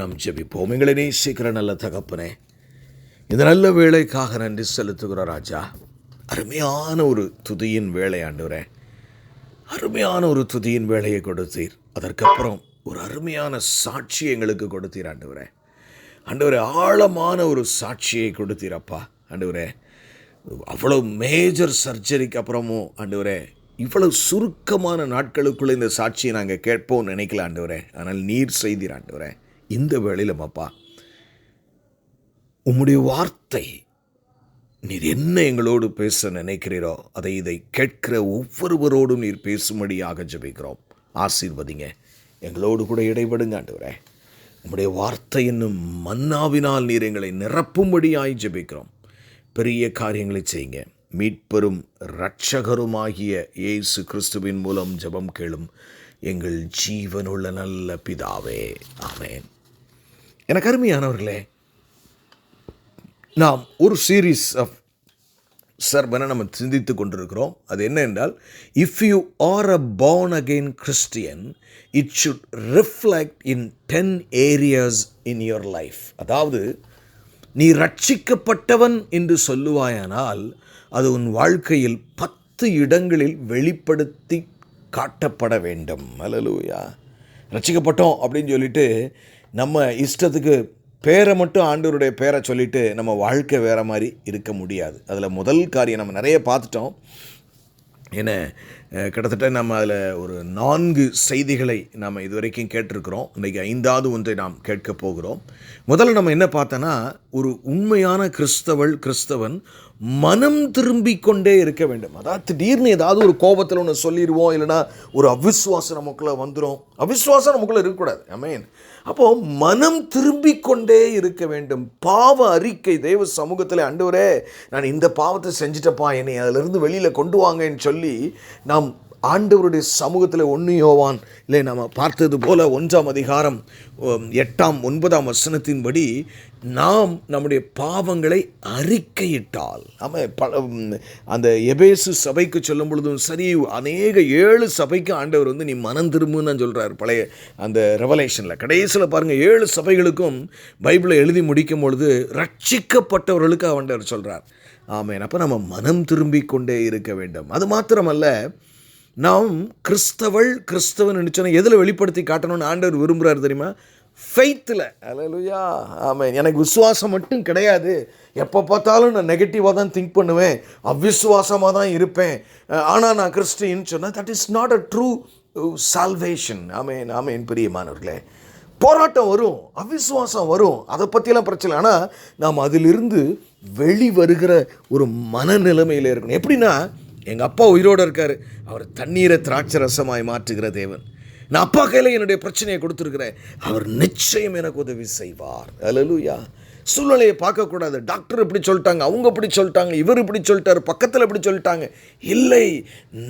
நாம் ஜெபிப்போம். எங்களை நேசிக்கிற நல்ல தகப்பனே, இந்த நல்ல வேளைக்காக நன்றி செலுத்துகிற ராஜா. அருமையான ஒரு துதியின் வேளை ஆண்டவரே, அருமையான ஒரு துதியின் வேலையை கொடுத்தீர். அதற்கப்புறம் ஒரு அருமையான சாட்சி எங்களுக்கு கொடுத்தீர் ஆண்டவரே. ஆண்டவரே, ஆழமான ஒரு சாட்சியை கொடுத்தீர் அப்பா. ஆண்டவரே, அவ்வளோ மேஜர் சர்ஜரிக்கு அப்புறமும் ஆண்டவரே, இவ்வளவு சுருக்கமான நாட்களுக்குள்ளே இந்த சாட்சியை நாங்கள் கேட்போம்னு நினைக்கல ஆண்டவரே. ஆனால் நீர் செய்தீர் ஆண்டவரே. இந்த வேளையிலும் அப்பா, உம்முடைய வார்த்தை நீர் என்ன எங்களோடு பேச நினைக்கிறீரோ இதை கேட்கிற ஒவ்வொருவரோடும் நீர் பேசும்படியாக ஜெபிக்கிறோம். ஆசீர்வதிங்க, எங்களோடு கூட இடைபடுங்க ஆண்டவரே. உம்முடைய வார்த்தை என்னும் மன்னாவினால் நீர் எங்களை நிரப்பும்படியாய் ஜெபிக்கிறோம். பெரிய காரியங்களை செய்யுங்க. மீட்பெரும் இரட்சகருமாகிய இயேசு கிறிஸ்துவின் மூலம் ஜெபம் கேளும் எங்கள் ஜீவனுள்ள நல்ல பிதாவே, ஆமென். எனக்கு அருமையானவர்களே, நாம் ஒரு சீரீஸ் ஆஃப் சர்மனை நம்ம சிந்தித்து கொண்டிருக்கிறோம். அது என்ன என்றால், if you are a born again Christian, it should reflect in 10 areas in your life. அதாவது, நீ ரட்சிக்கப்பட்டவன் என்று சொல்லுவாயானால் அது உன் வாழ்க்கையில் 10 இடங்களில் வெளிப்படுத்தி காட்டப்பட வேண்டும். அல்லேலூயா. ரட்சிக்கப்பட்டோம் அப்படின்னு சொல்லிட்டு நம்ம இஷ்டத்துக்கு பேரை மட்டும், ஆண்டவருடைய பேரை சொல்லிவிட்டு நம்ம வாழ்க்கை வேறு மாதிரி இருக்க முடியாது. அதில் முதல் காரியம் நம்ம நிறைய பார்த்துட்டோம். ஏன்னா கிட்டத்தட்ட நம்ம அதில் ஒரு 4 செய்திகளை நாம் இதுவரைக்கும் கேட்டிருக்கிறோம். இன்றைக்கி 5வது ஒன்றை நாம் கேட்க போகிறோம். முதல்ல நம்ம என்ன பார்த்தோன்னா, ஒரு உண்மையான கிறிஸ்தவன் மனம் திரும்பிக் கொண்டே இருக்க வேண்டும். அதாவது திடீர்னு ஏதாவது ஒரு கோபத்தில் ஒன்று சொல்லிடுவோம், இல்லைனா ஒரு அவிசுவாசம் நமக்குள்ளே வந்துடும். அவிசுவாசம் நமக்குள்ளே இருக்கக்கூடாது. ஆமென். அப்போது மனம் திரும்பிக் கொண்டே இருக்க வேண்டும். பாவ அறிக்கை தேவ சமூகத்தில், ஆண்டவரே நான் இந்த பாவத்தை செஞ்சிட்டப்பா, என்னை அதிலிருந்து வெளியில் கொண்டு வாங்கன்னு சொல்லி நாம் ஆண்டவருடைய சமூகத்தில் 1 யோவான் இல்லை நம்ம பார்த்தது போல் 1ஆம் அதிகாரம் 8ஆம் 9ஆம் வசனத்தின்படி நாம் நம்முடைய பாவங்களை அறிக்கையிட்டால், அந்த எபேசு சபைக்கு சொல்லும் பொழுதும் சரி, அநேக 7 சபைக்கு ஆண்டவர் நீ மனம் திரும்புன்னு சொல்கிறார். பழைய அந்த ரெவலேஷனில் கடைசியில் பாருங்கள், 7 சபைகளுக்கும் பைபிளை எழுதி முடிக்கும் பொழுது ரட்சிக்கப்பட்டவர்களுக்கு ஆண்டவர் சொல்கிறார். ஆமென். அப்போ நம்ம மனம் திரும்பிக் கொண்டே இருக்க வேண்டும். அது மாத்திரமல்ல, நாம் கிறிஸ்தவன் சொன்னால் எதில் வெளிப்படுத்தி காட்டணும்னு ஆண்டவர் விரும்புகிறார் தெரியுமா? ஃபெய்த்தில். அல்லேலூயா. ஆமென். எனக்கு விசுவாசம் மட்டும் கிடையாது, எப்போ பார்த்தாலும் நான் நெகட்டிவாக தான் திங்க் பண்ணுவேன், அவ்விசுவாசமாக தான் இருப்பேன், ஆனால் நான் கிறிஸ்டின்னு சொன்னால் that is not a true salvation. ஆமென். ஆமென். பிரியமானவர்களே, போராட்டம் வரும், அவிசுவாசம் வரும், அதை பற்றியெல்லாம் பிரச்சனை. ஆனால் நாம் அதிலிருந்து வெளிவருகிற ஒரு மனநிலைமையில் இருக்கணும். எப்படின்னா, எங்கள் அப்பா உயிரோடு இருக்கார், அவர் தண்ணீரை திராட்சை ரசமாய் மாற்றுகிற தேவன். நான் அப்பா கையில் என்னுடைய பிரச்சனையை கொடுத்துருக்கிறேன், அவர் நிச்சயம் எனக்கு உதவி செய்வார். அல்லேலூயா. சூழ்நிலையை பார்க்கக்கூடாது. டாக்டர் இப்படி சொல்லிட்டாங்க, அவங்க இப்படி சொல்லிட்டாங்க, இவர் இப்படி சொல்லிட்டார், பக்கத்தில் இப்படி சொல்லிட்டாங்க. இல்லை,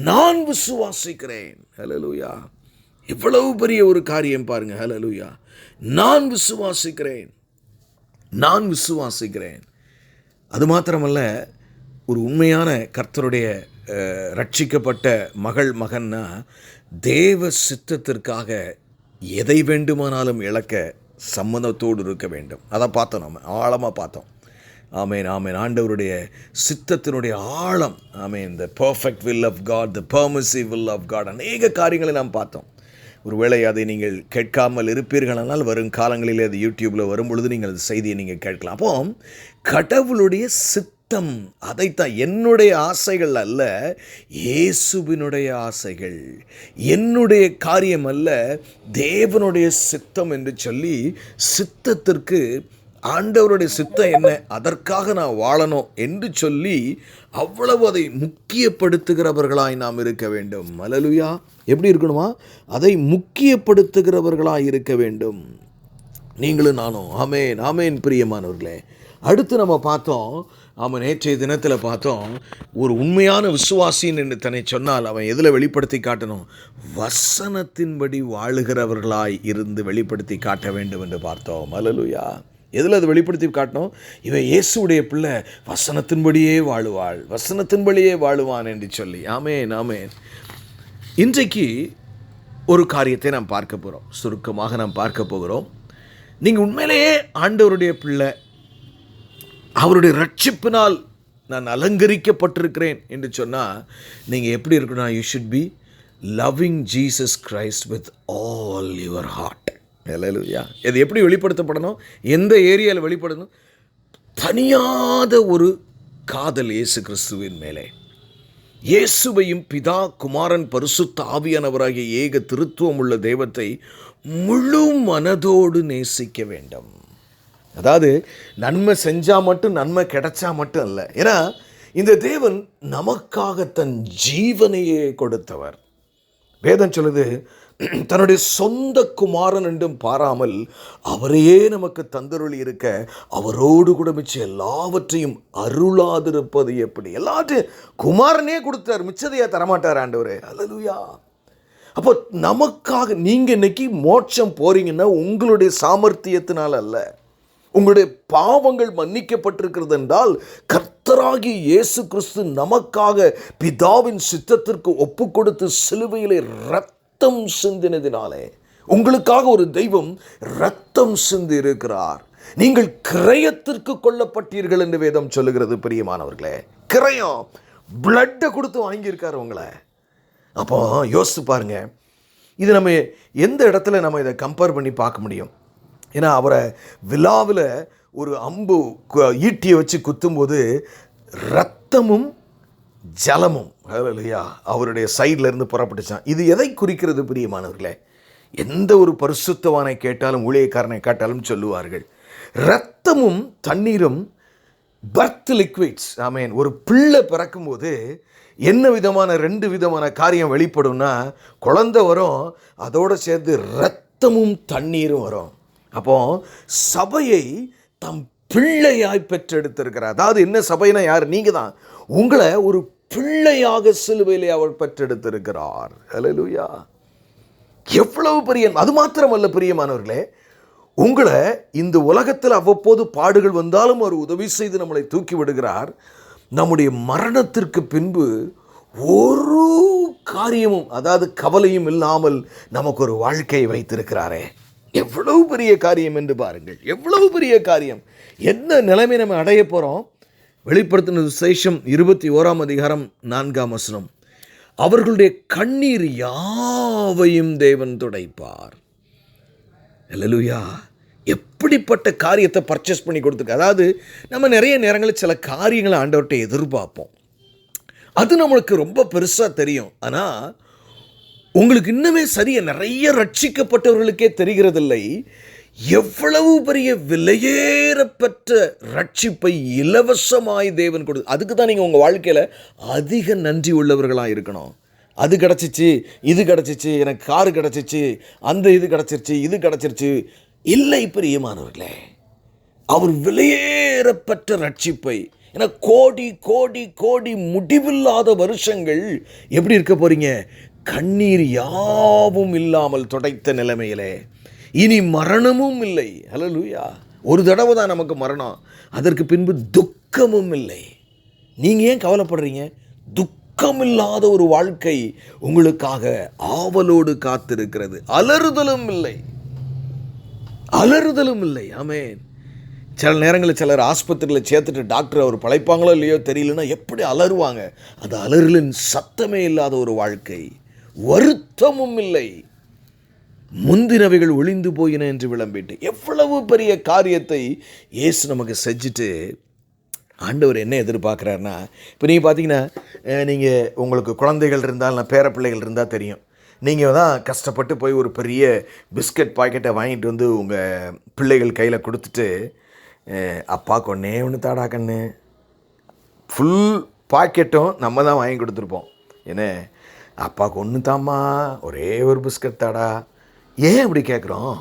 நான் விசுவாசிக்கிறேன். அல்லேலூயா. இவ்வளவு பெரிய ஒரு காரியம் பாருங்க. அல்லேலூயா. நான் விசுவாசிக்கிறேன். அது மாத்திரமல்ல, ஒரு உண்மையான கர்த்தருடைய ரட்சிக்கப்பட்ட மகன்னா தேவ சித்தத்திற்காக எதை வேண்டுமானாலும் இழக்க சம்மதத்தோடு இருக்க வேண்டும். அதை பார்த்தோம், நம்ம ஆழமாக பார்த்தோம். ஆமென். ஆமென். ஆண்டவருடைய சித்தத்தினுடைய ஆழம். ஆமென். The perfect will of God, the permissive will of God, அநேக காரியங்களை நாம் பார்த்தோம். ஒருவேளை அதை நீங்கள் கேட்காமல் இருப்பீர்களானால் வரும் காலங்களிலே அது யூடியூப்பில் வரும்பொழுது நீங்கள் அந்த செய்தியை நீங்கள் கேட்கலாம். அப்போ கடவுளுடைய சித்தம், அதைத்தான், என்னுடைய ஆசைகள் அல்ல, இயேசுவினுடைய ஆசைகள், என்னுடைய காரியம் அல்ல, தேவனுடைய சித்தம் என்று சொல்லி, சித்தத்திற்கு ஆண்டவருடைய சித்தம் என்ன, அதற்காக நான் வாழணும் என்று சொல்லி அவ்வளவு அதை முக்கியப்படுத்துகிறவர்களாய் நாம் இருக்க வேண்டும். அல்லேலூயா. எப்படி இருக்கணுமா? அதை முக்கியப்படுத்துகிறவர்களாய் இருக்க வேண்டும். நீங்களும் நானும். ஆமென். ஆமென். பிரியமானவர்களே, அடுத்து நம்ம பார்த்தோம், அவன் நேற்றைய தினத்தில் பார்த்தோம், ஒரு உண்மையான விசுவாசின்னு என்று தன்னை சொன்னால் அவன் எதில் வெளிப்படுத்தி காட்டணும்? வசனத்தின்படி வாழுகிறவர்களாய் இருந்து வெளிப்படுத்தி காட்ட வேண்டும் என்று பார்த்தோம். அல்லேலூயா. எதில் அது வெளிப்படுத்தி காட்டணும்? இவன் இயேசுடைய பிள்ளை, வசனத்தின்படியே வாழுவான் என்று சொல்லி. ஆமென். ஆமென். இன்றைக்கு ஒரு காரியத்தை நாம் பார்க்க போகிறோம், சுருக்கமாக நாம் பார்க்க போகிறோம். நீங்கள் உண்மையிலேயே ஆண்டவருடைய பிள்ளை, அவருடைய ரட்சிப்பினால் நான் அலங்கரிக்கப்பட்டிருக்கிறேன் என்று சொன்னால் நீங்கள் எப்படி இருக்கணும்? You should be loving Jesus Christ with all your heart. ஹல்லேலூயா. இது எப்படி வெளிப்படுத்தப்படணும்? எந்த ஏரியாவில் வெளிப்படணும்? தனியாத ஒரு காதல் இயேசு கிறிஸ்துவின் மேலே. இயேசுவையும் பிதா, குமாரன், பரிசுத்த ஆவியானவராகிய ஏக திருத்துவம் உள்ள தெய்வத்தை முழு மனதோடு நேசிக்க வேண்டும். அதாவது நன்மை செஞ்சால் மட்டும், நன்மை கிடைச்சா மட்டும் அல்ல. ஏன்னா இந்த தேவன் நமக்காக தன் ஜீவனையே கொடுத்தவர். வேதம் சொல்லுது, தன்னுடைய சொந்த குமாரன் என்றும் பாராமல் அவரையே நமக்கு தந்தருளி இருக்க அவரோடு கூட மிச்சம் எல்லாவற்றையும் அருளாதிருப்பது எப்படி? எல்லாத்தையும் குமாரனே கொடுத்தார், மிச்சதையா தரமாட்டார் ஆண்டவரே. அல்லேலூயா. அப்போ நமக்காக நீங்கள் இன்னைக்கு மோட்சம் போறீங்கன்னா உங்களுடைய சாமர்த்தியத்தினால் அல்ல, உங்களுடைய பாவங்கள் மன்னிக்கப்பட்டிருக்கிறது என்றால் கர்த்தராகிய இயேசு கிறிஸ்து நமக்காக பிதாவின் சித்தத்திற்கு ஒப்பு கொடுத்து சிலுவையிலே ரத்தம் சிந்தினதினாலே. உங்களுக்காக ஒரு தெய்வம் ரத்தம் சிந்தி இருக்கிறார். நீங்கள் கிரயத்திற்கு கொல்லப்பட்டீர்கள் என்று வேதம் சொல்லுகிறது. பிரியமானவர்களே, கிரயம் பிளட்டை கொடுத்து வாங்கியிருக்காரு உங்களை. அப்போ யோசித்து பாருங்க, இது நம்ம எந்த இடத்துல நம்ம இதை கம்பேர் பண்ணி பார்க்க முடியும்? ஏன்னா அவரை விழாவில் ஒரு அம்பு ஈட்டியை வச்சு குத்தும்போது ரத்தமும் ஜலமும் இல்லையா அவருடைய சைடில் இருந்து புறப்பட்டுச்சான். இது எதை குறிக்கிறது பிரியமானவர்களே? எந்த ஒரு பரிசுத்தவானை கேட்டாலும், ஊழியக்காரனை கேட்டாலும் சொல்லுவார்கள், ரத்தமும் தண்ணீரும் பர்த் லிக்விட்ஸ். ஆமேன். ஒரு பிள்ளை பிறக்கும்போது என்ன விதமான 2 விதமான காரியம் வெளிப்படும்னா, குழந்தை வரும், அதோடு சேர்ந்து ரத்தமும் தண்ணீரும் வரும். அப்போ சபையை தம் பிள்ளையாய் பெற்றெடுத்திருக்கிறார். அதாவது என்ன சபைனா யார்? நீங்கள் தான். உங்களை ஒரு பிள்ளையாக சிலுவையிலே அவர் பெற்றெடுத்திருக்கிறார். ஹல்லேலூயா. எவ்வளவு பெரிய, அது மாத்திரமல்ல பிரியமானவர்களே, உங்களை இந்த உலகத்தில் அவ்வப்போது பாடுகள் வந்தாலும் அவர் உதவி செய்து நம்மளை தூக்கி விடுகிறார். நம்முடைய மரணத்திற்கு பின்பு ஒரு காரியமும், அதாவது கவலையும் இல்லாமல் நமக்கு ஒரு வாழ்க்கையை வைத்திருக்கிறாரே. எவ்வளவு பெரிய காரியம் என்று பாருங்கள். எவ்வளவு பெரிய காரியம். என்ன நிலைமை நம்ம அடைய போகிறோம்? வெளிப்படுத்தின விசேஷம் 21ஆம் அதிகாரம் 4ஆம் வசனம். அவர்களுடைய கண்ணீர் யாவையும் தேவன் துடைப்பார். அல்லேலூயா. எப்படிப்பட்ட காரியத்தை பர்ச்சேஸ் பண்ணி கொடுத்துருக்கு. அதாவது நம்ம நிறைய நேரங்களில் சில காரியங்களை ஆண்டவர்கிட்ட எதிர்பார்ப்போம். அது நம்மளுக்கு ரொம்ப பெருசாக தெரியும். ஆனால் உங்களுக்கு இன்னுமே சரியாக நிறைய ரட்சிக்கப்பட்டவர்களுக்கே தெரிகிறதில்லை எவ்வளவு பெரிய விலையேறப்பட்ட ரட்சிப்பை இலவசமாய் தேவன் கொடு. அதுக்கு தான் நீங்கள் உங்கள் வாழ்க்கையில் அதிக நன்றி உள்ளவர்களாக இருக்கணும். அது கிடச்சிச்சு, இது கிடச்சிச்சு, எனக்கு காரு கிடச்சிச்சு, அந்த இது கிடச்சிருச்சு, இது கிடச்சிருச்சு. இல்லை பிரியமானவர்களே, அவர் விலையேறப்பட்ட ரட்சிப்பை, ஏன்னா கோடி கோடி கோடி முடிவில்லாத வருஷங்கள் எப்படி இருக்க போறீங்க? கண்ணீர் யாவும் இல்லாமல் துடைத்த நிலைமையிலே இனி மரணமும் இல்லை. ஹல்லேலூயா. ஒரு தடவை தான் நமக்கு மரணம், அதற்கு பின்பு துக்கமும் இல்லை. நீங்கள் ஏன் கவலைப்படுறீங்க? துக்கமில்லாத ஒரு வாழ்க்கை உங்களுக்காக ஆவலோடு காத்திருக்கிறது. அலறுதலும் இல்லை, அலறுதலும் இல்லை. ஆமென். சில நேரங்களில் சிலர் ஆஸ்பத்திரியில் சேர்த்துட்டு டாக்டர் அவர் பழைப்பாங்களோ இல்லையோ தெரியலன்னா எப்படி அலறுவாங்க. அது அலறலின் சத்தமே இல்லாத ஒரு வாழ்க்கை. வருத்தமும் இல்லை, முந்தினவைகள் ஒளிந்து போயின என்று விளம்பிட்டு. எவ்வளவு பெரிய காரியத்தை இயேசு நமக்கு செஞ்சுட்டு ஆண்டவர் என்ன எதிர்பார்க்குறாருன்னா, இப்போ நீங்கள் பார்த்தீங்கன்னா, நீங்கள் உங்களுக்கு குழந்தைகள் இருந்தால், இல்லை பேர பிள்ளைகள் இருந்தால் தெரியும். நீங்கள் தான் கஷ்டப்பட்டு போய் ஒரு பெரிய பிஸ்கட் பாக்கெட்டை வாங்கிட்டு வந்து உங்கள் பிள்ளைகள் கையில் கொடுத்துட்டு, அப்பா கொன்னே ஒன்று தாடா கண்ணு, ஃபுல் பாக்கெட்டும் நம்ம தான் வாங்கி கொடுத்துருப்போம். ஏன்னா அப்பாவுக்கு ஒன்று தாம்மா, ஒரே ஒரு பிஸ்கட் தாடா. ஏன் அப்படி கேட்குறோம்?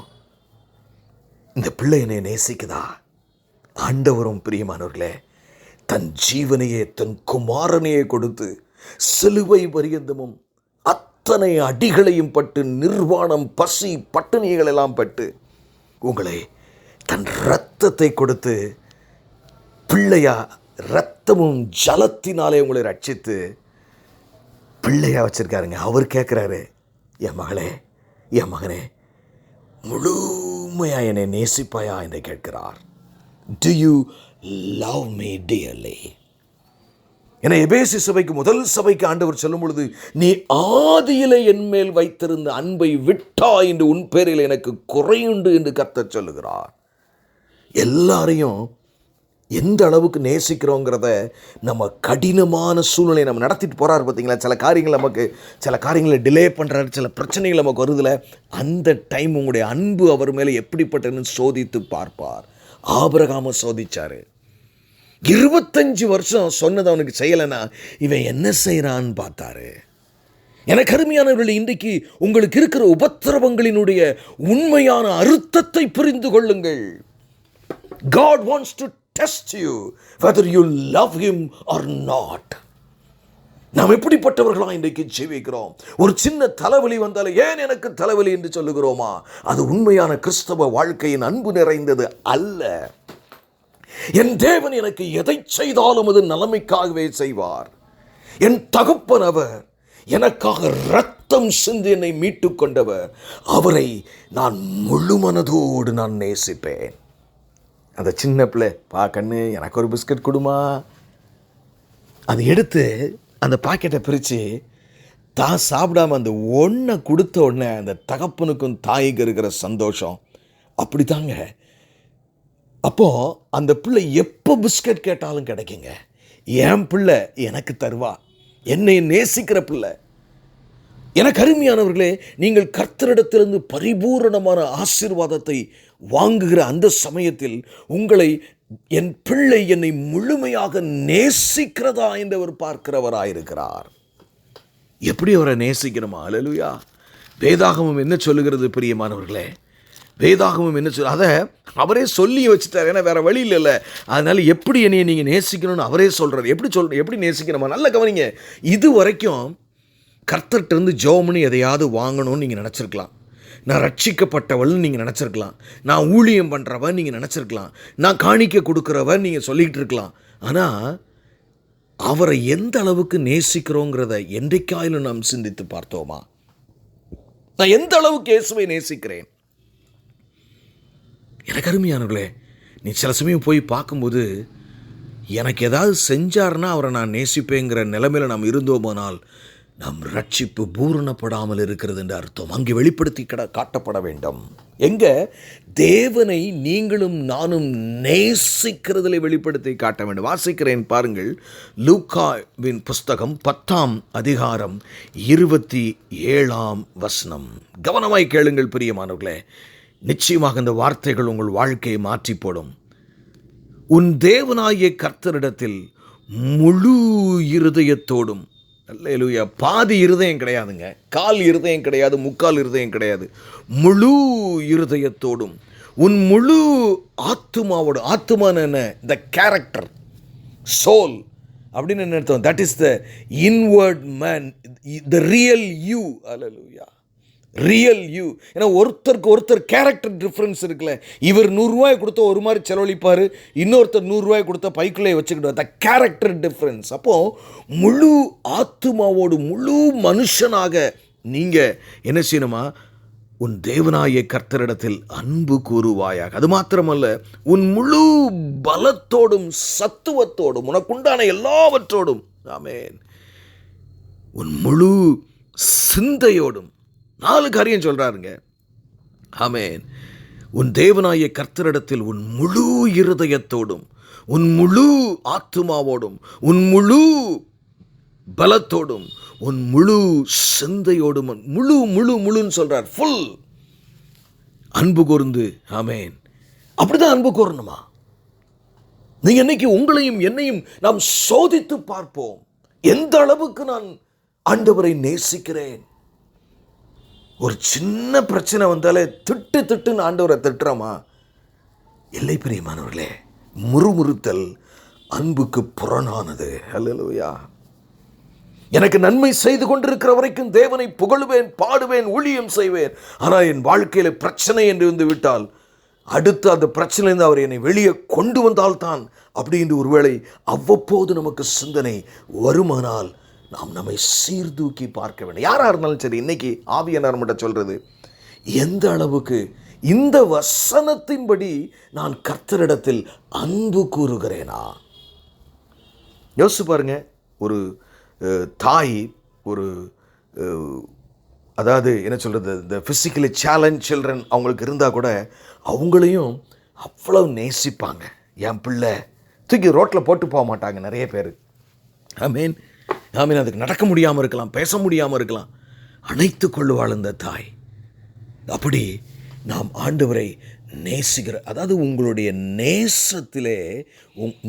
இந்த பிள்ளை என்னை நேசிக்குதா? ஆண்டவரும் பிரியமானவர்களே தன் ஜீவனையே, தன் குமாரனையே கொடுத்து சிலுவை பரியந்தமும் அத்தனை அடிகளையும் பட்டு, நிர்வாணம், பசி, பட்டினிகள் எல்லாம் பட்டு உங்களை தன் இரத்தத்தை கொடுத்து பிள்ளையா, இரத்தமும் ஜலத்தினாலே உங்களை ரட்சித்து பிள்ளையா வச்சிருக்காருங்க. அவர் கேட்குறாரு, என் மகளே, என் மகனே, முழுமையா என்னை நேசிப்பாயா என்று கேட்கிறார். Do you love me dearly? என எபேசு சபைக்கு, முதல் சபைக்கு ஆண்டவர் சொல்லும் பொழுது, நீ ஆதியிலே என் மேல் வைத்திருந்த அன்பை விட்டாய் என்று உன் பேரில் எனக்கு குறையுண்டு என்று கர்த்தர் சொல்லுகிறார். எல்லாரையும் எந்த அளவுக்கு நேசிக்கிறோங்கிறத நம்ம கடினமான சூழ்நிலை நம்ம நடத்திட்டு போகிறார் பார்த்தீங்களா. சில காரியங்களை டிலே பண்ணுறாரு, சில பிரச்சனைகள் நமக்கு வருதில்ல. அந்த டைம் உங்களுடைய அன்பு அவர் மேலே எப்படிப்பட்டதுன்னு சோதித்து பார்ப்பார். ஆபிரகாமை சோதிச்சார். 25 வருஷம் சொன்னது அவனுக்கு செய்யலைன்னா இவன் என்ன செய்கிறான்னு பார்த்தாரு. எனக்கு அருமையானவர்கள், இன்றைக்கு உங்களுக்கு இருக்கிற உபத்திரவங்களினுடைய உண்மையான அர்த்தத்தை புரிந்து கொள்ளுங்கள். God wants to test you whether you love him or not. நாம் எப்படிப்பட்டவர்களா இன்றைக்கு ஜீவிக்கிறோம்? ஒரு சின்ன தலைவலி வந்தாலே ஏன் எனக்கு தலைவலி என்று சொல்லுகிறோமா? அது உண்மையான கிறிஸ்தவ வாழ்க்கையின் அன்பு நிறைந்தது அல்ல. என் தேவன் எனக்கு எதை செய்தாலும் அது நன்மைக்காகவே செய்வார். என் தகப்பன் அவர், எனக்காக இரத்தம் சிந்தி என்னை மீட்டு கொண்டவர். அவரை நான் முழு மனதோடு நான் நேசிப்பேன். அந்த சின்ன பிள்ளை, பா கண்ணு எனக்கு ஒரு பிஸ்கட் கொடுமா, அது எடுத்து அந்த பாக்கெட்டை பிரித்து தான் சாப்பிடாம அந்த ஒன்றை கொடுத்த உடனே அந்த தகப்பனுக்கும் தாய்க்கு இருக்கிற சந்தோஷம் அப்படி தாங்க. அப்போது அந்த பிள்ளை எப்போ பிஸ்கட் கேட்டாலும் கிடைக்குங்க. என் பிள்ளை எனக்கு தருவா, என்னை நேசிக்கிற பிள்ளை. எனக்கு அருமையானவர்களே, நீங்கள் கர்த்தரிடத்திலிருந்து பரிபூரணமான ஆசீர்வாதத்தை வாங்குகிற அந்த சமயத்தில் உங்களை என் பிள்ளை என்னை முழுமையாக நேசிக்கிறதா என்று அவர் பார்க்கிறவராயிருக்கிறார். எப்படி அவரை நேசிக்கணுமா? அல்லேலூயா. வேதாகமம் என்ன சொல்லுகிறது பிரியமானவர்களே? வேதாகமம் என்ன சொல்ல, அதை அவரே சொல்லி வச்சுட்டார். ஏன்னா வேறு வழி இல்லை. அதனால் எப்படி என்னையை நீங்கள் நேசிக்கணும்னு அவரே சொல்கிறார். எப்படி நேசிக்கணுமா? நல்ல கவனிங்க. இது வரைக்கும் கர்த்தர்கிட்டருந்து ஜெபம்னு எதையாவது வாங்கணும்னு நீங்கள் நினச்சிருக்கலாம். நான் ரட்சிக்கப்பட்டவள்னு நீங்கள் நினச்சிருக்கலாம். நான் ஊழியம் பண்ணுறவன் நீங்கள் நினச்சிருக்கலாம். நான் காணிக்க கொடுக்குறவன் நீங்கள் சொல்லிக்கிட்டு இருக்கலாம். ஆனால் அவரை எந்த அளவுக்கு நேசிக்கிறோங்கிறத என்றைக்காயிலும் நாம் சிந்தித்து பார்த்தோமா? நான் எந்த அளவுக்கு இயேசுவை நேசிக்கிறேன்? எனக்கு அருமையானவர்களே, நீ சில சமயம் போய் பார்க்கும்போது எனக்கு ஏதாவது செஞ்சார்னா அவரை நான் நேசிப்பேங்கிற நிலைமையில் நாம் இருந்தோமானால் நம் ரட்சிப்பு பூரணப்படாமல் இருக்கிறது என்று அர்த்தம். அங்கே வெளிப்படுத்தி காட்டப்பட வேண்டும். எங்கே? தேவனை நீங்களும் நானும் நேசிக்கிறதில் வெளிப்படுத்தி காட்ட வேண்டும். வாசிக்கிறேன் பாருங்கள். லூக்காவின் புஸ்தகம் 10ஆம் அதிகாரம் 27ஆம் வசனம். கவனமாய் கேளுங்கள் பிரியமானவர்களே. நிச்சயமாக இந்த வார்த்தைகள் உங்கள் வாழ்க்கையை மாற்றி போடும். உன் தேவனாகிய கர்த்தரிடத்தில் முழு இருதயத்தோடும், அல்லேலூயா, பாதி இருதயம் கிடையாதுங்க, கால் இருதயம் கிடையாது, முக்கால் இருதயம் கிடையாது, முழு இருதயத்தோடும் உன் முழு ஆத்துமாவோடு. ஆத்துமான்னு என்ன? த கேரக்டர், சோல் அப்படின்னு என்ன அர்த்தம்? That is the inward man, the real you. Hallelujah, real you. ஏன்னா ஒருத்தருக்கு ஒருத்தர் கேரக்டர் டிஃப்ரென்ஸ் இருக்குல்ல. இவர் 100 ரூபாய் கொடுத்த ஒரு மாதிரி செலவழிப்பார், இன்னொருத்தர் 100 ரூபாய் கொடுத்த பைக்குள்ளே வச்சுக்கிட்டு. The character difference. அப்போது முழு ஆத்துமாவோடு முழு மனுஷனாக நீங்கள் என்ன செய்யணுமா? உன் தேவனாகிய கர்த்தரிடத்தில் அன்பு கூறுவாயாக. அது மாத்திரமல்ல, உன் முழு பலத்தோடும் சத்துவத்தோடும் உனக்குண்டான எல்லாவற்றோடும், ஆமென், உன் முழு சிந்தையோடும். 4 காரியம் சொல்கிறாருங்க. ஆமென். உன் தேவனாகிய கர்த்தரிடத்தில் உன் முழு இருதயத்தோடும், உன் முழு ஆத்துமாவோடும், உன் முழு பலத்தோடும், உன் முழு சிந்தையோடும், முழு முழு முழுன்னு சொல்கிறார். ஃபுல் அன்பு கூர்ந்து. ஆமென். அப்படிதான் அன்பு கூறணுமா? நீங்கள் இன்னைக்கு உங்களையும் என்னையும் நாம் சோதித்து பார்ப்போம். எந்த அளவுக்கு நான் ஆண்டவரை நேசிக்கிறேன். ஒரு சின்ன பிரச்சனை வந்தாலே திட்டுன்னு ஆண்டவரை திட்டுறோமா? இல்லை பிரியமானவர்களே. முறுமுறுத்தல் அன்புக்கு புறனானது. அல்லேலூயா. எனக்கு நன்மை செய்து கொண்டிருக்கிற வரைக்கும் தேவனை புகழுவேன், பாடுவேன், ஊழியம் செய்வேன். ஆனால் என் வாழ்க்கையில் பிரச்சனை என்று வந்து விட்டால் அடுத்து அந்த பிரச்சனையிலிருந்து அவர் என்னை வெளியே கொண்டு வந்தால்தான் அப்படின்ற ஒருவேளை அவ்வப்போது நமக்கு சிந்தனை வருமானால் நாம் நம்மை சீர்தூக்கி பார்க்க வேண்டும். யாராக இருந்தாலும் சரி, இன்னைக்கு ஆவியானவர் மட்டும் சொல்கிறது, எந்த அளவுக்கு இந்த வசனத்தின்படி நான் கர்த்தரிடத்தில் அன்பு கூறுகிறேனா? யோசிச்சு பாருங்க. ஒரு தாய், ஒரு அதாவது என்ன சொல்கிறது, இந்த ஃபிசிக்கலி சேலஞ்ச் சில்ட்ரன் அவங்களுக்கு இருந்தால் கூட அவங்களையும் அவ்வளோ நேசிப்பாங்க. என் பிள்ளை தூக்கி ரோட்டில் போட்டு போக மாட்டாங்க நிறைய பேர். ஆமீன். அதுக்கு நடக்க முடியாமல் இருக்கலாம், பேச முடியாமல் இருக்கலாம், அணைத்து கொள்ளுவாள் இந்த தாய். அப்படி நாம் ஆண்டவரை நேசிக்கிற, அதாவது உங்களுடைய நேசத்திலே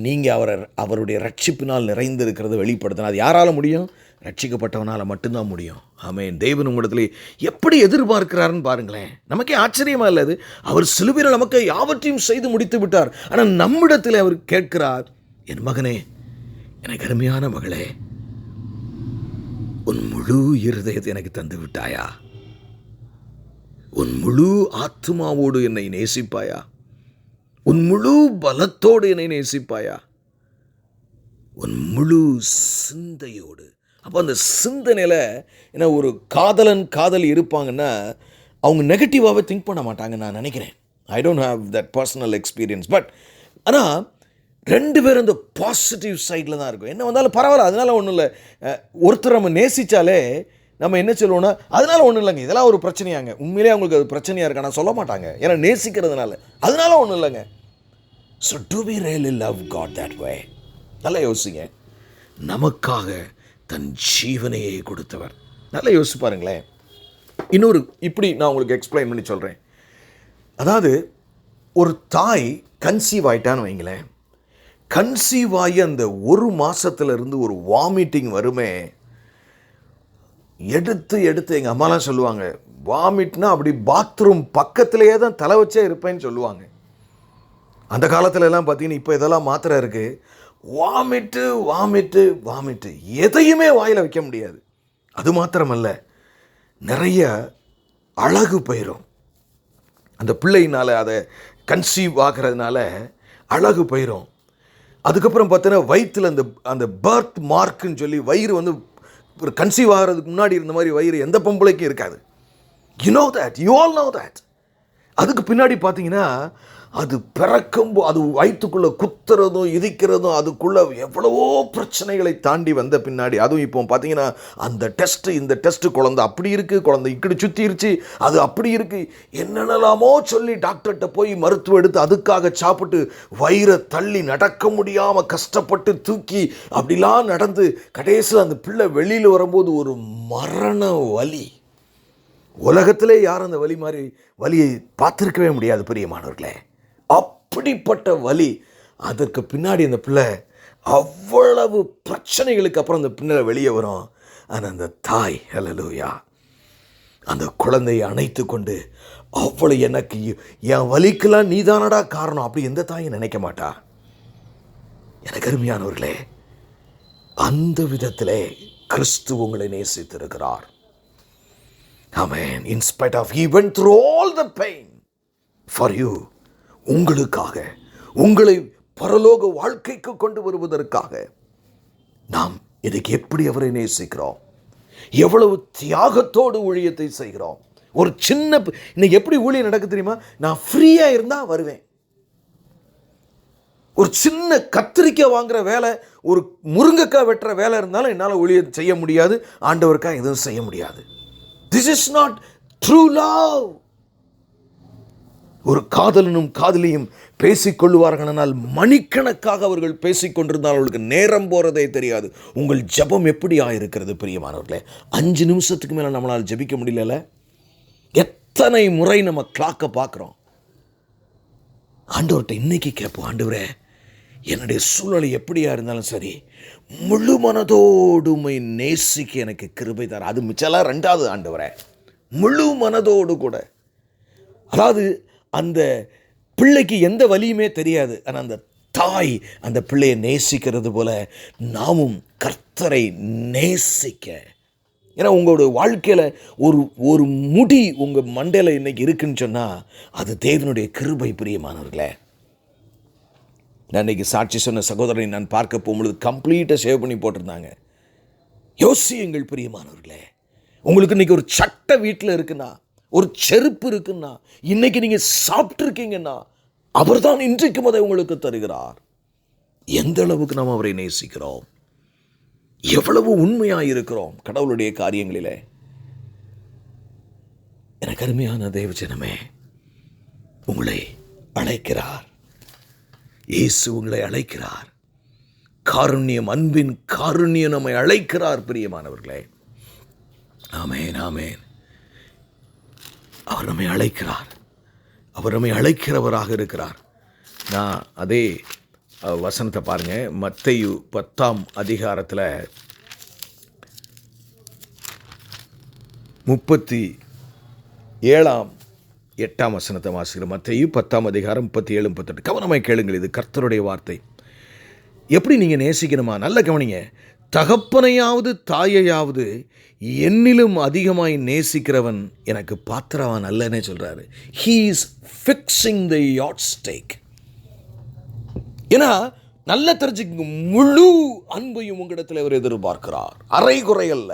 நீங்கள் அவருடைய ரட்சிப்பினால் நிறைந்திருக்கிறத வெளிப்படுத்தினா அது யாரால் முடியும்? ரட்சிக்கப்பட்டவனால் மட்டும்தான் முடியும். ஆமென். தேவன் உங்களிடத்துல எப்படி எதிர்பார்க்கிறாருன்னு பாருங்களேன். நமக்கே ஆச்சரியமா இல்லது. அவர் சிலுவையில் நமக்கு யாவற்றையும் செய்து முடித்து விட்டார். ஆனால் நம்மிடத்தில் அவர் கேட்கிறார், என் மகனே, எனக்கு அருமையான மகளே, உன் முழு இருதயத்தை எனக்கு தந்து விட்டாயா? உன் முழு ஆத்மாவோடு என்னை நேசிப்பாயா? உன் முழு பலத்தோடு என்னை நேசிப்பாயா? உன் முழு சிந்தையோடு. அப்போ அந்த சிந்தனையில் என்ன, ஒரு காதலி இருப்பாங்கன்னா அவங்க நெகட்டிவாகவே திங்க் பண்ண மாட்டாங்க நான் நினைக்கிறேன். I don't have that personal experience. But ஆனால் ரெண்டு பேரும் அந்த பாசிட்டிவ் சைடில் தான் இருக்கும். என்ன வந்தாலும் பரவாயில்ல, அதனால ஒன்றும் இல்லை. ஒருத்தர் நம்ம நேசித்தாலே நம்ம என்ன சொல்லுவோம்னா, அதனால ஒன்றும் இல்லைங்க, இதெல்லாம் ஒரு பிரச்சனையாங்க. உண்மையிலே அவங்களுக்கு அது பிரச்சனையாக இருக்கு, ஆனால் சொல்ல மாட்டாங்க. ஏன்னா நேசிக்கிறதுனால. அதனால ஒன்றும் இல்லைங்க. So do we really love God that way? நல்லா யோசிங்க. நமக்காக தன் ஜீவனையே கொடுத்தவர். நல்லா யோசிச்சு பாருங்களேன். இன்னொரு இப்படி நான் உங்களுக்கு எக்ஸ்பிளைன் பண்ணி சொல்கிறேன். அதாவது ஒரு தாய் கன்சீவ் ஆயிட்டான்னு வைங்களேன். கன்சீவ் ஆகி அந்த ஒரு மாதத்துலேருந்து ஒரு வாமிட்டிங் வருமே, எடுத்து எங்கள் அம்மாலாம் சொல்லுவாங்க, வாமிட்னா அப்படி பாத்ரூம் பக்கத்துலேயே தான் தலை வச்சே இருப்பேன்னு சொல்லுவாங்க. அந்த காலத்துல எல்லாம் பார்த்தீங்கன்னா, இப்போ இதெல்லாம் மாத்திரை இருக்குது. வாமிட்டு எதையுமே வாயில் வைக்க முடியாது. அது மாத்திரமல்ல, நிறைய அழகு போயிடும் அந்த பிள்ளையினால். அதை கன்சீவ் ஆகிறதுனால அழகு போயிடும். அதுக்கப்புறம் பார்த்தீங்கன்னா வயிற்றில் அந்த பர்த் மார்க்குன்னு சொல்லி வயிறு வந்து ஒரு கன்சீவ் ஆகிறதுக்கு முன்னாடி இருந்த மாதிரி வயிறு எந்த பொம்பளைக்கும் இருக்காது. You all know that. அதுக்கு பின்னாடி பார்த்தீங்கன்னா அது பிறக்கும்போது அது வயிற்றுக்குள்ளே குத்துறதும் இதிக்கிறதும், அதுக்குள்ளே எவ்வளவோ பிரச்சனைகளை தாண்டி வந்த பின்னாடி, அதுவும் இப்போ பார்த்தீங்கன்னா அந்த டெஸ்ட்டு இந்த டெஸ்ட்டு, குழந்தை அப்படி இருக்குது, குழந்தை இக்கடி சுற்றிருச்சு, அது அப்படி இருக்குது, என்னென்னலாமோ சொல்லி டாக்டர்கிட்ட போய் மருத்துவம் எடுத்து அதுக்காக சாப்பிட்டு வயிறை தள்ளி நடக்க முடியாமல் கஷ்டப்பட்டு தூக்கி அப்படிலாம் நடந்து கடைசியில் அந்த பிள்ளை வெளியில் வரும்போது ஒரு மரண வலி. உலகத்திலே யாரும் அந்த வலியை பார்த்துருக்கவே முடியாது பிரியமானவர்களே. அப்படிப்பட்ட வலி. அதற்கு பின்னாடி அந்த பிள்ளை அவ்வளவு பிரச்சனைகளுக்கு அப்புறம் அந்த பிள்ளை வெளியே வரும். ஆனால் அந்த தாய், ஹல்லேலூயா, அந்த குழந்தையை அணைத்து கொண்டு அவ்வளோ, எனக்கு என் வலிக்கெல்லாம் நீதானடா காரணம், அப்படி எந்த தாயும் நினைக்க மாட்டா. எனக்கு அருமையானவர்களே, அந்த விதத்திலே கிறிஸ்து உங்களை நேசித்திருக்கிறார். Amen. In spite of, he went through all the pain for you. உங்களுக்காக, உங்களை பரலோக வாழ்க்கைக்கு கொண்டு வருவதற்காக. நாம் இதுக்கு எப்படி அவரை நேசிக்கிறோம், எவ்வளவு தியாகத்தோடு ஊழியத்தை செய்கிறோம். ஒரு சின்ன இன்னைக்கு எப்படி ஊழியம் நடக்கு தெரியுமா? நான் ஃப்ரீயா இருந்தா வருவேன். ஒரு சின்ன கத்திரிக்காய் வாங்குற வேலை, ஒரு முருங்கைக்காய் வெட்டுற வேலை இருந்தாலும் என்னால் ஊழியம் செய்ய முடியாது, ஆண்டவருக்காக எதுவும் செய்ய முடியாது. This is not true love. ஒரு காதலனும் காதலியும் பேசிக்கொள்வார்கள், மணிக்கணக்காக அவர்கள் பேசிக்கொண்டிருந்தால் அவர்களுக்கு நேரம் போறதே தெரியாது. உங்கள் ஜெபம் எப்படி ஆயிருக்கிறது பிரியமானவர்களே? 5 நிமிஷத்துக்கு மேலே நம்மளால் ஜெபிக்க முடியல. எத்தனை முறை நம்ம கிளாக்கை பார்க்குறோம். ஆண்டவர்கிட்ட இன்னைக்கு கேட்போம், ஆண்டவரே, என்னுடைய சூழ்நிலை எப்படியா இருந்தாலும் சரி, முழு மனதோடு உம்மை நேசிக்க எனக்கு கிருபை தர. அது மிச்சலாம் 2வது, ஆண்டவரே, முழு மனதோடு கூட. அதாவது அந்த பிள்ளைக்கு எந்த வலியுமே தெரியாது, ஆனால் அந்த தாய் அந்த பிள்ளையை நேசிக்கிறது போல நாமும் கர்த்தரை நேசிக்க. ஏன்னா உங்களோட வாழ்க்கையில் ஒரு முடி உங்கள் மண்டையில் இன்னைக்கு இருக்குன்னு சொன்னால் அது தேவனுடைய கிருபை பிரியமானவர்களே. நான் இன்றைக்கி சாட்சி சொன்ன சகோதரனை நான் பார்க்க போகும்பொழுது கம்ப்ளீட்டாக சேவ் பண்ணி போட்டிருந்தாங்க. யோசியுங்கள் பிரியமானவர்களே, உங்களுக்கு இன்றைக்கி ஒரு சட்டை வீட்டில் இருக்குன்னா, ஒரு செருப்பு இருக்குன்னா, இன்னைக்கு நீங்கள் சாப்பிட்ருக்கீங்கன்னா, அவர் தான் இன்றைக்கும் அதை உங்களுக்கு தருகிறார். எந்த அளவுக்கு நாம் அவரை நேசிக்கிறோம், எவ்வளவு உண்மையாக இருக்கிறோம் கடவுளுடைய காரியங்களிலே. எனக்கு அருமையான தேவஜனமே, உங்களை அழைக்கிறார். இயேசு உங்களை அழைக்கிறார். காருண்யம், அன்பின் காருண்யம் நம்மை அழைக்கிறார் பிரியமானவர்களே. ஆமேன், ஆமேன். அவர் நம்மை அழைக்கிறார். அவர் நம்மை அழைக்கிறவராக இருக்கிறார். நான் அதே வசனத்தை பாருங்க, மத்தேயு 10ஆம் அதிகாரத்தில் 37-8 வசனத்தை வாசிக்கிறேன். மத்தேயு 10ஆம் அதிகாரம் 37-38. கவனமாய் கேளுங்கள், இது கர்த்தருடைய வார்த்தை. எப்படி நீங்கள் நேசிக்கணுமா? நல்ல கவனிங்க. தகப்பனையாவது தாயையாவது என்னிலும் அதிகமாய் நேசிக்கிறவன் எனக்கு பாத்திரவான் அல்லனே சொல்றாரு. He is fixing the yardstick. ஏன்னா நல்ல தெரிஞ்சுக்கு, முழு அன்பையும் உங்களிடத்தில் அவர் எதிர்பார்க்கிறார், அரைகுறை அல்ல.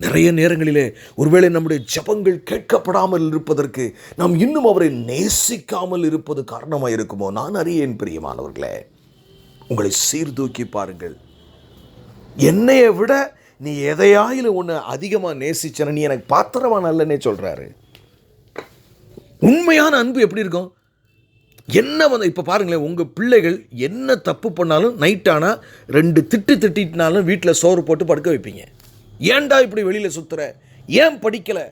நிறைய நேரங்களிலே ஒருவேளை நம்முடைய ஜெபங்கள் கேட்கப்படாமல் இருப்பதற்கு நாம் இன்னும் அவரை நேசிக்காமல் இருப்பது காரணமாக இருக்குமோ? நான் அறியேன் பிரியமானவர்களே. உங்களை சீர்தூக்கி பாருங்கள். என்னைய விட நீ எதையாயிலும் ஒன்று அதிகமாக நேசிச்சன, நீ எனக்கு பாத்திரவான் அல்லனே சொல்கிறாரு. உண்மையான அன்பு எப்படி இருக்கும்? என்ன இப்போ பாருங்களேன், உங்கள் பிள்ளைகள் என்ன தப்பு பண்ணாலும் நைட்டானால் 2 திட்டினாலும் வீட்டில் சோறு போட்டு படுக்க வைப்பீங்க. ஏன்டா இப்படி வெளியில் சுற்றுற, ஏன் படிக்கலை,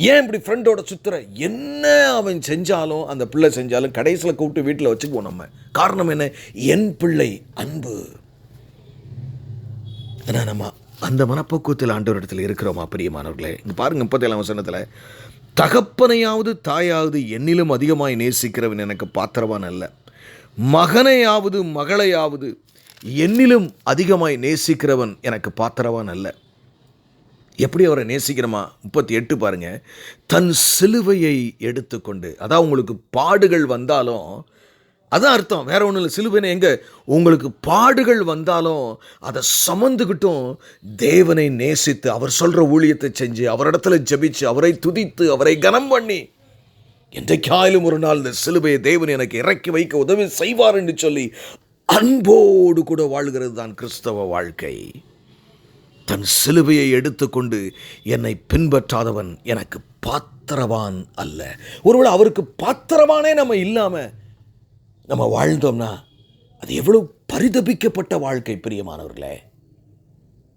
ஏன் இப்படி ஃப்ரெண்டோட சுற்றுற, என்ன அவன் செஞ்சாலும் அந்த பிள்ளை செஞ்சாலும் கடைசியில் கூப்பிட்டு வீட்டில் வச்சுக்குவோம் நம்ம. காரணம் என்ன? என் பிள்ளை அன்பு. ஆனால் நம்ம அந்த மனப்பக்குவத்தில் ஆண்டவரிடத்தில் இருக்கிறோமா பிரியமானவர்களே? இங்கே பாருங்கள் 37ஆம் வசனத்தில், தகப்பனையாவது தாயாவது என்னிலும் அதிகமாய் நேசிக்கிறவன் எனக்கு பாத்திரவான் அல்ல, மகனையாவது மகளையாவது என்னிலும் அதிகமாய் நேசிக்கிறவன் எனக்கு பாத்திரவான் அல்ல. எப்படி அவரை நேசிக்கிறோமா? 38 பாருங்க. தன் சிலுவையை எடுத்துக்கொண்டு, அதான் உங்களுக்கு பாடுகள் வந்தாலும், அதான் அர்த்தம், வேற ஒன்றும் இல்லை. சிலுவைன்னு எங்க உங்களுக்கு பாடுகள் வந்தாலும் அதை சுமந்துக்கிட்டும் தேவனை நேசித்து அவர் சொல்கிற ஊழியத்தை செஞ்சு அவரிடத்துல ஜெபிச்சு அவரை துதித்து அவரை கனம் பண்ணி, என்றைக்காயிலும் ஒரு நாள் இந்த சிலுவையை தேவன் எனக்கு இறக்கி வைக்க உதவி செய்வார் என்று சொல்லி அன்போடு கூட வாழ்கிறது தான் கிறிஸ்தவ வாழ்க்கை. தன் சிலுவையை எடுத்துக்கொண்டு என்னை பின்பற்றாதவன் எனக்கு பாத்திரவான் அல்ல. ஒருவேளை அவருக்கு பாத்திரவானே நம்ம இல்லாமல் நம்ம வாழ்ந்தோம்னா அது எவ்வளவு பரிதபிக்கப்பட்ட வாழ்க்கை பிரியமானவர்களே.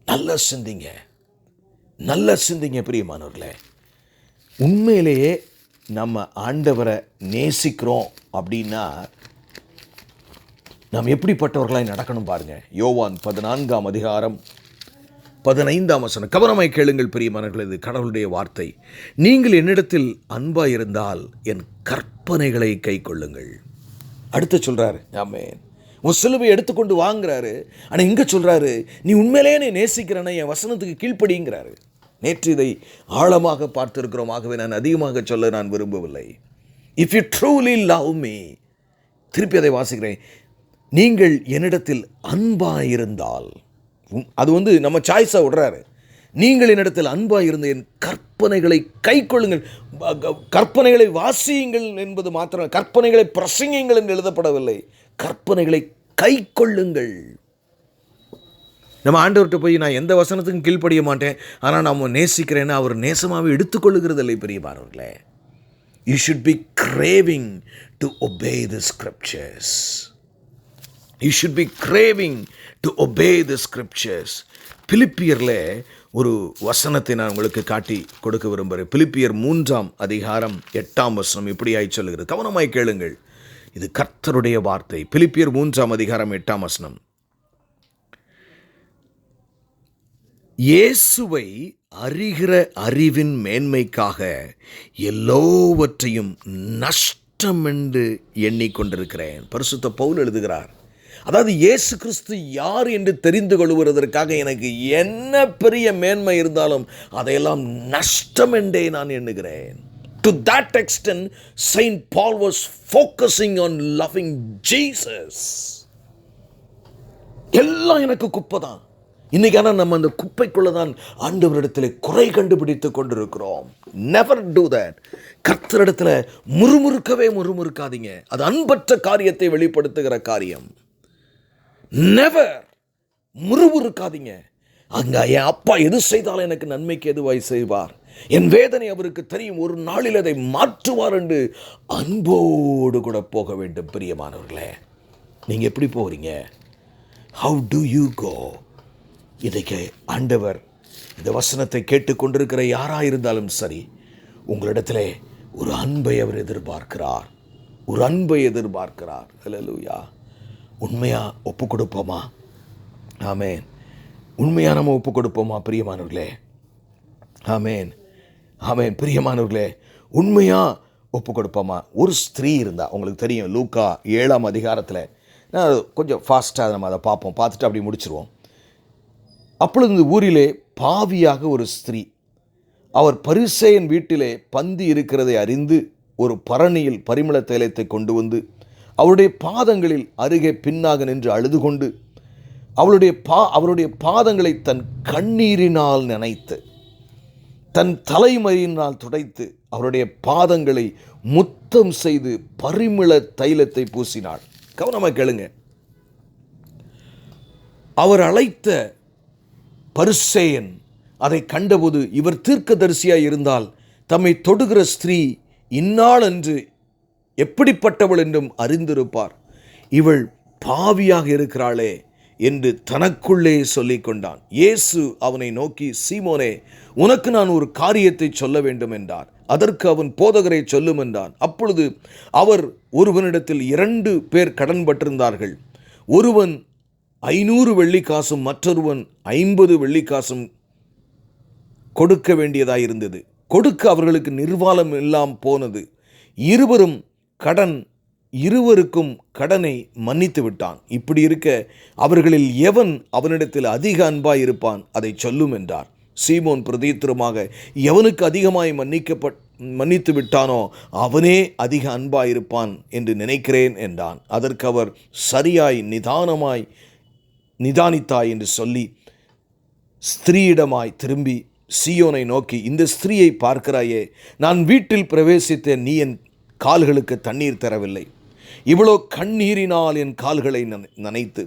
நல்ல சிந்திங்க, நல்ல சிந்திங்க பிரியமானவர்களே. உண்மையிலேயே நம்ம ஆண்டவரை நேசிக்கிறோம் அப்படின்னா நாம் எப்படிப்பட்டவர்களாய் நடக்கணும் பாருங்க. யோவான் 14ஆம் அதிகாரம் 15ஆம் வசனம். கவனமாய் கேளுங்கள் பிரியமானவர்களே, இது கடவுளுடைய வார்த்தை. நீங்கள் என்னிடத்தில் அன்பாய் இருந்தால் என் கற்பனைகளை கை கொள்ளுங்கள். அடுத்து சொல்றாரு, ஆமென், உன் சிலுவை எடுத்துக்கொண்டு வாங்குறாரு. ஆனால் இங்கே சொல்றாரு, நீ உண்மையிலேயே நீ நேசிக்கிறன என் வசனத்துக்கு கீழ்ப்படிங்கிறாரு. நேற்று இதை ஆழமாக பார்த்திருக்கிறோம், ஆகவே நான் அதிகமாக சொல்ல நான் விரும்பவில்லை. If you truly love me, திருப்பி அதை வாசிக்கிறேன், நீங்கள் என்னிடத்தில் அன்பாயிருந்தால், அது நம்ம சாய்ஸாக விடுறாரு. நீங்கள் என்னிடத்தில் அன்பாயிருந்த என் கற்பனைகளை கை கொள்ளுங்கள். கற்பனைகளை வாசியுங்கள் என்பது மாத்திரம், கற்பனைகளை பிரசங்கியுங்கள் என்று எழுதப்படவில்லை. கற்பனைகளை கை கொள்ளுங்கள். நம்ம ஆண்டவர்கிட்ட போய் நான் எந்த வசனத்துக்கும் கீழ்ப்படிய மாட்டேன், ஆனால் நம்ம நேசிக்கிறேன்னா அவர் நேசமாகவே எடுத்துக்கொள்ளுகிறது இல்லை பெரியமானவர்களே. You should be craving to obey the scriptures. You should be craving to obey the scriptures. பிலிப்பியரில் ஒரு வசனத்தை நான் உங்களுக்கு காட்டி கொடுக்க விரும்புகிறேன். பிலிப்பியர் 3ஆம் அதிகாரம் 8ஆம் வசனம் இப்படியாய் சொல்லுகிறது. கவனமாய் கேளுங்கள், இது கர்த்தருடைய வார்த்தை. பிலிப்பியர் 3ஆம் அதிகாரம் 8ஆம் வசனம். இயேசுவை அறிகிற அறிவின் மேன்மைக்காக எல்லோவற்றையும் நஷ்டம் என்று எண்ணிக்கொண்டிருக்கிறேன். பரிசுத்த பவுல் எழுதுகிறார். அதாவது இயேசு கிறிஸ்து யார் என்று தெரிந்து கொள்வதற்காக எனக்கு என்ன பெரிய மேன்மை இருந்தாலும் அதையெல்லாம் நஷ்டம் என்றே நான் எண்ணுகிறேன். To that extent, Saint Paul was focusing on loving Jesus. எல்லாம் எனக்கு குப்பை தான், இன்னைக்கான நம்ம அந்த குப்பைக்குள்ள தான் ஆண்டவரிடத்தில் குறை கண்டுபிடித்து கொண்டிருக்கிறோம். Never do that. கர்த்தரிடத்தில் முறுமுறுக்காதீங்க. அது அன்பற்ற காரியத்தை வெளிப்படுத்துகிற காரியம். நெவர் முறுமுறுக்காதீங்க. அங்க என் அப்பா எது செய்தாலும் எனக்கு நன்மைக்கு எதுவாய் செய்வார், என் வேதனை அவருக்கு தெரியும், ஒரு நாளில் அதை மாற்றுவார் என்று அன்போடு கூட போக வேண்டும். பிரியமானவர்களே, நீங்க எப்படி போகிறீங்க? How do you go? இன்றைக்கு ஆண்டவர் இந்த வசனத்தை கேட்டுக்கொண்டிருக்கிற யாராயிருந்தாலும் சரி, உங்களிடத்திலே ஒரு அன்பை அவர் எதிர்பார்க்கிறார். ஒரு அன்பை எதிர்பார்க்கிறார். ஹல்லேலூயா. உண்மையா ஒப்பு கொடுப்போமா? ஆமேன். உண்மையா நம்ம ஒப்பு கொடுப்போமா பிரியமானவர்களே? ஆமேன், ஆமேன். பிரியமானவர்களே, உண்மையா ஒப்பு கொடுப்போமா? ஒரு ஸ்திரீ இருந்தா, உங்களுக்கு தெரியும், லூக்கா 7ஆம் அதிகாரத்தில், நான் கொஞ்சம் ஃபாஸ்ட்டாக நம்ம அதை பார்த்துட்டு அப்படி முடிச்சிருவோம். அப்பொழுது இந்த ஊரிலே பாவியாக ஒரு ஸ்திரீ, அவர் பரிசேயன் வீட்டிலே பந்தி இருக்கிறதை அறிந்து ஒரு பரணியில் பரிமள தைலத்தை கொண்டு வந்து அவருடைய பாதங்களில் அருகே பின்னாக நின்று அழுது கொண்டு அவருடைய பாதங்களை தன் கண்ணீரினால் நனைத்து தன் தலைமயிரினால் துடைத்து அவருடைய பாதங்களை முத்தம் செய்து பரிமள தைலத்தை பூசினாள். கவனமாக கேளுங்க. அவர் அழைத்த பரிசேயன் அதை கண்டபோது, இவர் தீர்க்கதரிசியாய் இருந்தால் தம்மை தொடுகிற ஸ்திரீ இன்னாள் என்று எப்படிப்பட்டவள் என்றும் அறிந்திருப்பார், இவள் பாவியாக இருக்கிறாளே என்று தனக்குள்ளே சொல்லிக் கொண்டான். இயேசு அவனை நோக்கி, சீமோனே, உனக்கு நான் ஒரு காரியத்தை சொல்ல வேண்டும் என்றார். அதற்கு அவன், போதகரை சொல்லும் என்றான். அப்பொழுது அவர், ஒருவனிடத்தில் 2 பேர் கடன்பட்டிருந்தார்கள். ஒருவன் 500 வெள்ளிக்காசும் மற்றொருவன் 50 வெள்ளிக்காசும் கொடுக்க வேண்டியதாயிருந்தது. கொடுக்க அவர்களுக்கு நிர்வாலம் எல்லாம் போனது. இருவருக்கும் கடனை மன்னித்து விட்டான். இப்படி இருக்க அவர்களில் எவன் அவனிடத்தில் அதிக அன்பாய் இருப்பான், அதை சொல்லும் என்றார். சீமோன் பிரதித்திரமாக, எவனுக்கு அதிகமாய் மன்னித்து விட்டானோ அவனே அதிக அன்பாயிருப்பான் என்று நினைக்கிறேன் என்றான். அதற்கு அவர், சரியாய் நிதானித்தாய் என்று சொல்லி ஸ்திரீயிடமாய் திரும்பி சீயோனை நோக்கி, இந்த ஸ்திரீயை பார்க்கிறாயே, நான் வீட்டில் பிரவேசித்த நீ என் கால்களுக்கு தண்ணீர் தரவில்லை. இவ்வளோ கண்ணீரினால் என் கால்களை நனைத்து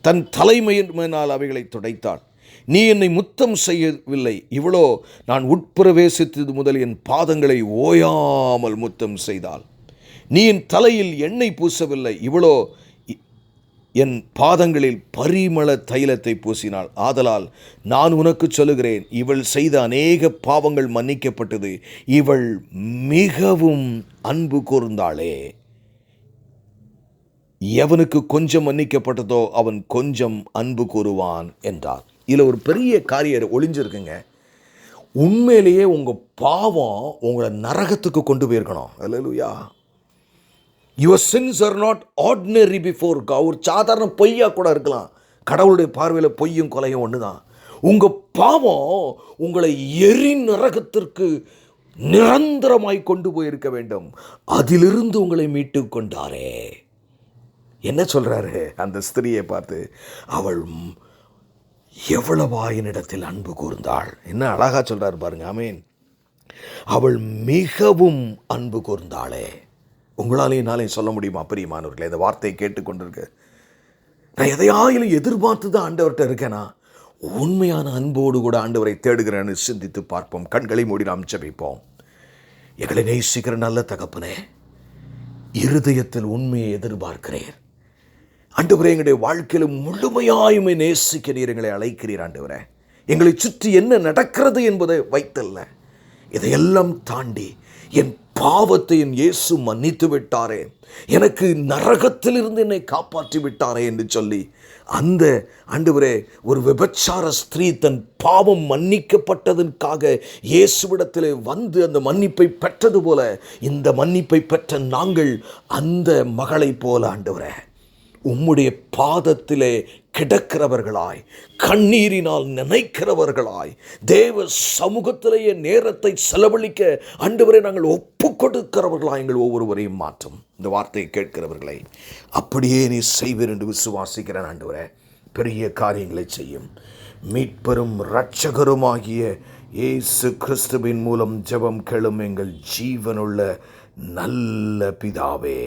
தன் தலைமையினால் அவைகளை துடைத்தாள். நீ என்னை முத்தம் செய்யவில்லை. இவ்வளோ நான் உட்பிரவேசித்தது முதல் என் பாதங்களை ஓயாமல் முத்தம் செய்தாள். நீ என் தலையில் எண்ணெய் பூசவில்லை. இவ்வளோ என் பாதங்களில் பரிமள தைலத்தை பூசினாள். ஆதலால் நான் உனக்கு சொல்லுகிறேன், இவள் செய்த அநேக பாவங்கள் மன்னிக்கப்பட்டது, இவள் மிகவும் அன்பு கூர்ந்தாளே. எவனுக்கு கொஞ்சம் மன்னிக்கப்பட்டதோ அவன் கொஞ்சம் அன்பு கூறுவான் என்றார். இதில் ஒரு பெரிய காரியம் ஒளிஞ்சிருக்குங்க. உண்மையிலேயே உங்கள் பாவம் உங்களை நரகத்துக்கு கொண்டு போயிருக்கணும். அல்லேலூயா. Your sins are not ordinary before God. ஒரு சாதாரண பொய்யா கூட இருக்கலாம். கடவுளுடைய பார்வையில் பொய்யும் கொலையும் ஒன்று தான். உங்கள் பாவம் உங்களை நரகத்திற்கு நிரந்தரமாய் கொண்டு போயிருக்க வேண்டும். அதிலிருந்து உங்களை மீட்டு கொண்டாரே. என்ன சொல்றாரு அந்த ஸ்திரியை பார்த்து? அவள் எவ்வளவா என்னிடத்தில் அன்பு கூர்ந்தாள். என்ன அழகா சொல்றாரு பாருங்க. ஆமேன். அவள் மிகவும் அன்பு கூர்ந்தாளே. உங்களாலேயும் என்னாலையும் சொல்ல முடியுமா பிரியமானவர்களே? இந்த வார்த்தையை கேட்டுக்கொண்டிருக்க, நான் எதையாயிலும் எதிர்பார்த்து தான் ஆண்டவர்கிட்ட இருக்கேனா? உண்மையான அன்போடு கூட ஆண்டவரை தேடுகிறேன்னு சிந்தித்து பார்ப்போம். கண்களை மூடி நாம் ஜெபிப்போம். எங்களை நேசிக்கிற நல்ல தகப்பனே, இருதயத்தில் உண்மையை எதிர்பார்க்கிறேன் ஆண்டவரே. எங்களுடைய வாழ்க்கையில் முழுமையாயுமே நேசிக்க நீர் எங்களை அழைக்கிறீர் ஆண்டவரே. எங்களை சுற்றி என்ன நடக்கிறது என்பதை வைத்தல்ல, இதையெல்லாம் தாண்டி என் பாவத்தை என் இயேசு மன்னித்து விட்டாரே, எனக்கு நரகத்திலிருந்து என்னை காப்பாற்றி விட்டாரே என்று சொல்லி, அந்த ஆண்டவரே, ஒரு விபச்சார ஸ்திரீ தன் பாவம் மன்னிக்கப்பட்டதற்காக இயேசுவிடத்திலே வந்து அந்த மன்னிப்பை பெற்றது போல, இந்த மன்னிப்பை பெற்ற நாங்கள் அந்த மகளைப் போல ஆண்டவரே உம்முடைய பாதத்திலே கிடக்கிறவர்களாய், கண்ணீரினால் நினைக்கிறவர்களாய், தேவ சமூகத்திலேயே நேரத்தை செலவழிக்க ஆண்டவரை நாங்கள் ஒப்பு கொடுக்கிறவர்களாய் எங்கள் ஒவ்வொருவரையும் மாற்றும். இந்த வார்த்தையை கேட்கிறவர்களை அப்படியே நீ செய்வீர் என்று விசுவாசிக்கிறேன் ஆண்டவரே. பெரிய காரியங்களை செய்யும். மீட்பெரும் இரட்சகருமாகிய இயேசு கிறிஸ்துவின் மூலம் ஜெபம் கேளும் எங்கள் ஜீவனுள்ள நல்ல பிதாவே.